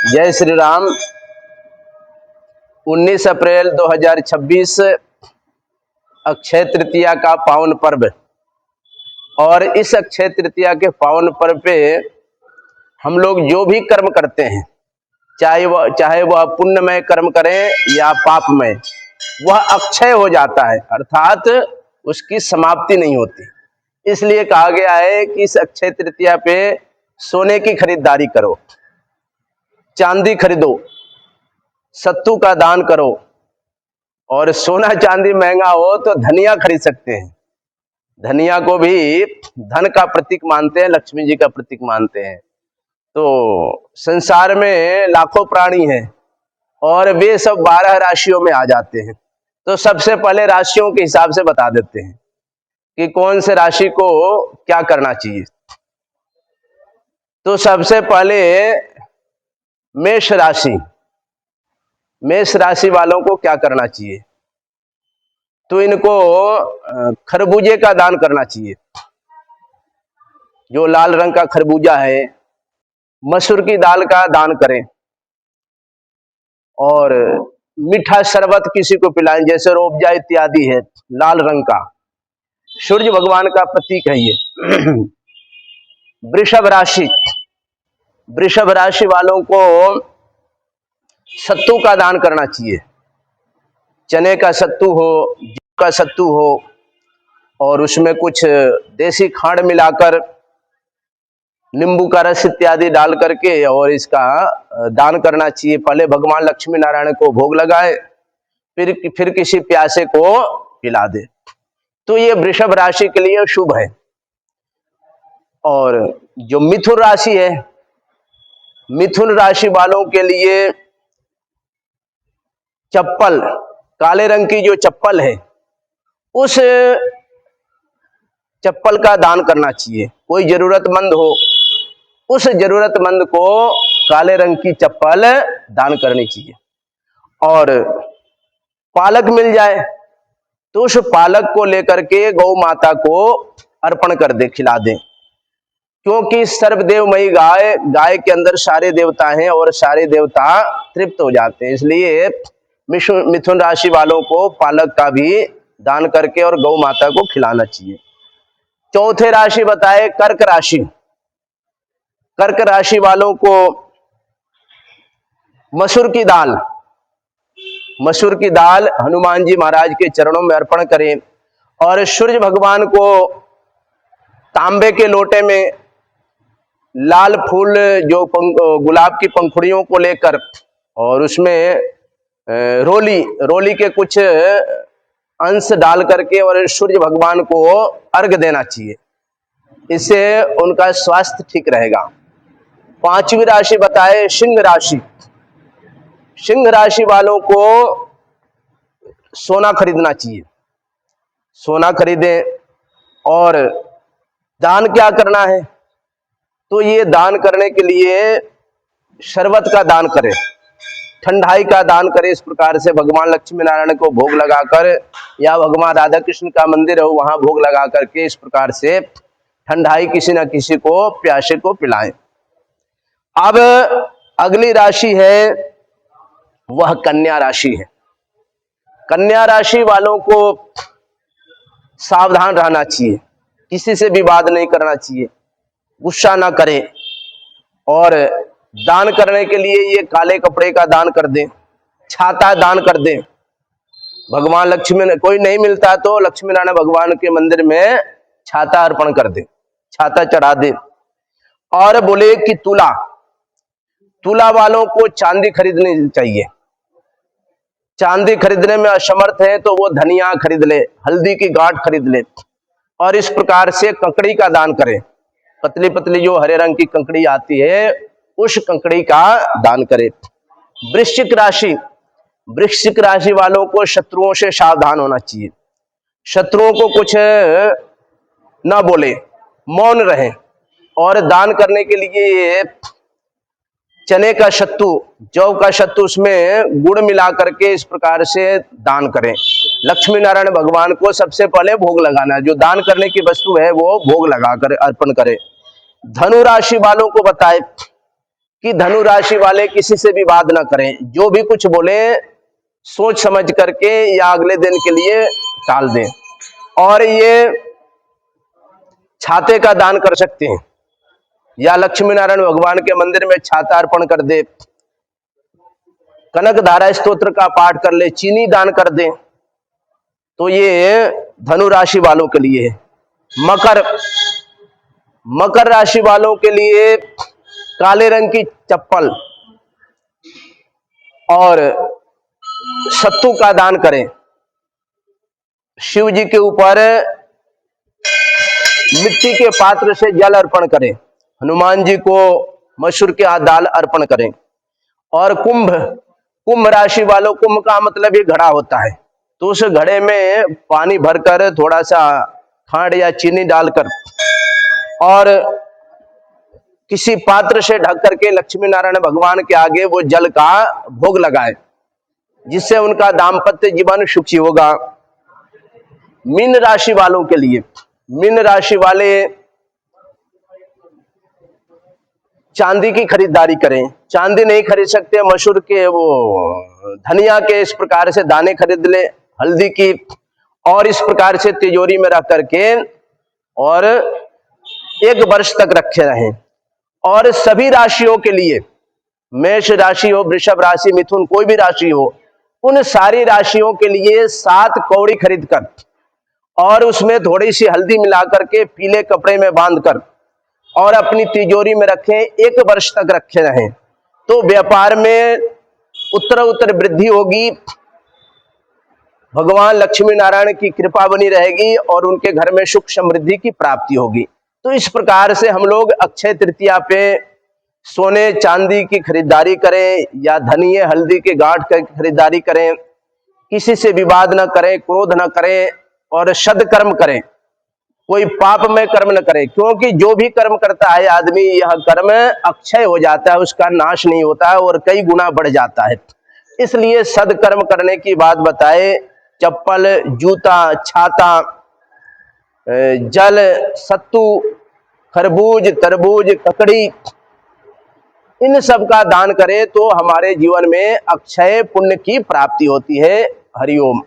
जय श्री राम। 19 अप्रैल 2026 अक्षय तृतीया का पावन पर्व। और इस अक्षय तृतीया के पावन पर्व पे हम लोग जो भी कर्म करते हैं, चाहे वह पुण्यमय कर्म करें या पापमय, वह अक्षय हो जाता है, अर्थात उसकी समाप्ति नहीं होती। इसलिए कहा गया है कि इस अक्षय तृतीया पे सोने की खरीदारी करो, चांदी खरीदो, सत्तू का दान करो। और सोना चांदी महंगा हो तो धनिया खरीद सकते हैं। धनिया को भी धन का प्रतीक मानते हैं, लक्ष्मी जी का प्रतीक मानते हैं। तो संसार में लाखों प्राणी हैं और वे सब 12 राशियों में आ जाते हैं। तो सबसे पहले राशियों के हिसाब से बता देते हैं कि कौन से राशि को क्या करना चाहिए। तो सबसे पहले मेष राशि। मेष राशि वालों को क्या करना चाहिए? तो इनको खरबूजे का दान करना चाहिए। जो लाल रंग का खरबूजा है, मसूर की दाल का दान करें और मीठा शरबत किसी को पिलाएं, जैसे रोबजा इत्यादि है लाल रंग का, सूर्य भगवान का प्रतीक है ये। वृषभ राशि। वृषभ राशि वालों को सत्तू का दान करना चाहिए। चने का सत्तू हो, जौ का सत्तू हो और उसमें कुछ देसी खांड मिलाकर, नींबू का रस इत्यादि डाल करके और इसका दान करना चाहिए। पहले भगवान लक्ष्मी नारायण को भोग लगाए, फिर किसी प्यासे को पिला दे। तो ये वृषभ राशि के लिए शुभ है। और जो मिथुन राशि है, मिथुन राशि वालों के लिए चप्पल, काले रंग की जो चप्पल है, उस चप्पल का दान करना चाहिए। कोई जरूरतमंद हो, उस जरूरतमंद को काले रंग की चप्पल दान करनी चाहिए। और पालक मिल जाए तो उस पालक को लेकर के गौ माता को अर्पण कर दे, खिला दे। क्योंकि सर्वदेवमयी गाय, गाय के अंदर सारे देवता हैं और सारे देवता तृप्त हो जाते हैं। इसलिए मिथुन राशि वालों को पालक का भी दान करके और गौ माता को खिलाना चाहिए। चौथे राशि बताए कर्क राशि। कर्क राशि वालों को मसूर की दाल, मसूर की दाल हनुमान जी महाराज के चरणों में अर्पण करें। और सूर्य भगवान को तांबे के लोटे में लाल फूल, जो गुलाब की पंखुड़ियों को लेकर, और उसमें रोली के कुछ अंश डाल करके और सूर्य भगवान को अर्घ देना चाहिए। इससे उनका स्वास्थ्य ठीक रहेगा। पांचवी राशि बताए सिंह राशि। सिंह राशि वालों को सोना खरीदना चाहिए। सोना खरीदें। और दान क्या करना है? तो ये दान करने के लिए शरबत का दान करें, ठंडाई का दान करें। इस प्रकार से भगवान लक्ष्मी नारायण को भोग लगाकर, या भगवान राधा कृष्ण का मंदिर हो वहां भोग लगा करके इस प्रकार से ठंडाई किसी न किसी को, प्यासे को पिलाएं। अब अगली राशि है वह कन्या राशि है। कन्या राशि वालों को सावधान रहना चाहिए, किसी से विवाद नहीं करना चाहिए, गुस्सा ना करें। और दान करने के लिए ये काले कपड़े का दान कर दें, छाता दान कर दें। भगवान लक्ष्मी, कोई नहीं मिलता तो लक्ष्मी नारायण भगवान के मंदिर में छाता अर्पण कर दे, छाता चढ़ा दे। और बोले कि तुला, तुला वालों को चांदी खरीदनी चाहिए। चांदी खरीदने में असमर्थ है तो वो धनिया खरीद ले, हल्दी की गांठ खरीद ले। और इस प्रकार से कंकड़ी का दान करें। पतली पतली जो हरे रंग की कंकड़ी आती है, उस कंकड़ी का दान करें। वृश्चिक राशि। वृश्चिक राशि वालों को शत्रुओं से सावधान होना चाहिए। शत्रुओं को कुछ ना बोले, मौन रहे। और दान करने के लिए चने का सत्तू, जौ का सत्तू, उसमें गुड़ मिला करके इस प्रकार से दान करें। लक्ष्मी नारायण भगवान को सबसे पहले भोग लगाना है। जो दान करने की वस्तु है वो भोग लगाकर अर्पण करें। धनु राशि वालों को बताए कि धनु राशि वाले किसी से भी वाद ना करें, जो भी कुछ बोले सोच समझ करके या अगले दिन के लिए टाल दें। और ये छाते का दान कर सकते हैं, या लक्ष्मी नारायण भगवान के मंदिर में छाता अर्पण कर दे, कनक धारा स्तोत्र का पाठ कर ले, चीनी दान कर दे। तो ये धनु राशि वालों के लिए है। मकर राशि वालों के लिए काले रंग की चप्पल और सत्तू का दान करें। शिव जी के ऊपर मिट्टी के पात्र से जल अर्पण करें। हनुमान जी को मसूर के दाल अर्पण करें। और कुंभ राशि वालों, कुंभ का मतलब ही घड़ा होता है, तो उस घड़े में पानी भरकर थोड़ा सा खांड या चीनी डालकर और किसी पात्र से ढक करके लक्ष्मी नारायण भगवान के आगे वो जल का भोग लगाए, जिससे उनका दाम्पत्य जीवन सुखी होगा। मीन राशि वालों के लिए, मीन राशि वाले चांदी की खरीदारी करें। चांदी नहीं खरीद सकते, मसूर के वो धनिया के इस प्रकार से दाने खरीद ले, हल्दी की, और इस प्रकार से तिजोरी में रख करके और 1 वर्ष तक रखे रहें। और सभी राशियों के लिए, मेष राशि हो, वृषभ राशि, मिथुन, कोई भी राशि हो, उन सारी राशियों के लिए 7 कौड़ी खरीद कर और उसमें थोड़ी सी हल्दी मिलाकर के पीले कपड़े में बांधकर और अपनी तिजोरी में रखें, 1 वर्ष तक रखे रहें। तो व्यापार में उत्तर वृद्धि होगी, भगवान लक्ष्मी नारायण की कृपा बनी रहेगी और उनके घर में सुख समृद्धि की प्राप्ति होगी। तो इस प्रकार से हम लोग अक्षय तृतीया पे सोने चांदी की खरीदारी करें या धनिये हल्दी के गांठ की खरीदारी करें, किसी से विवाद न करें, क्रोध न करें और सदकर्म करें, कोई पाप में कर्म न करे, क्योंकि जो भी कर्म करता है आदमी, यह कर्म अक्षय हो जाता है, उसका नाश नहीं होता है और कई गुना बढ़ जाता है। इसलिए सदकर्म करने की बात बताए। चप्पल, जूता, छाता, जल, सत्तू, खरबूज, तरबूज, ककड़ी, इन सब का दान करें तो हमारे जीवन में अक्षय पुण्य की प्राप्ति होती है। हरिओम।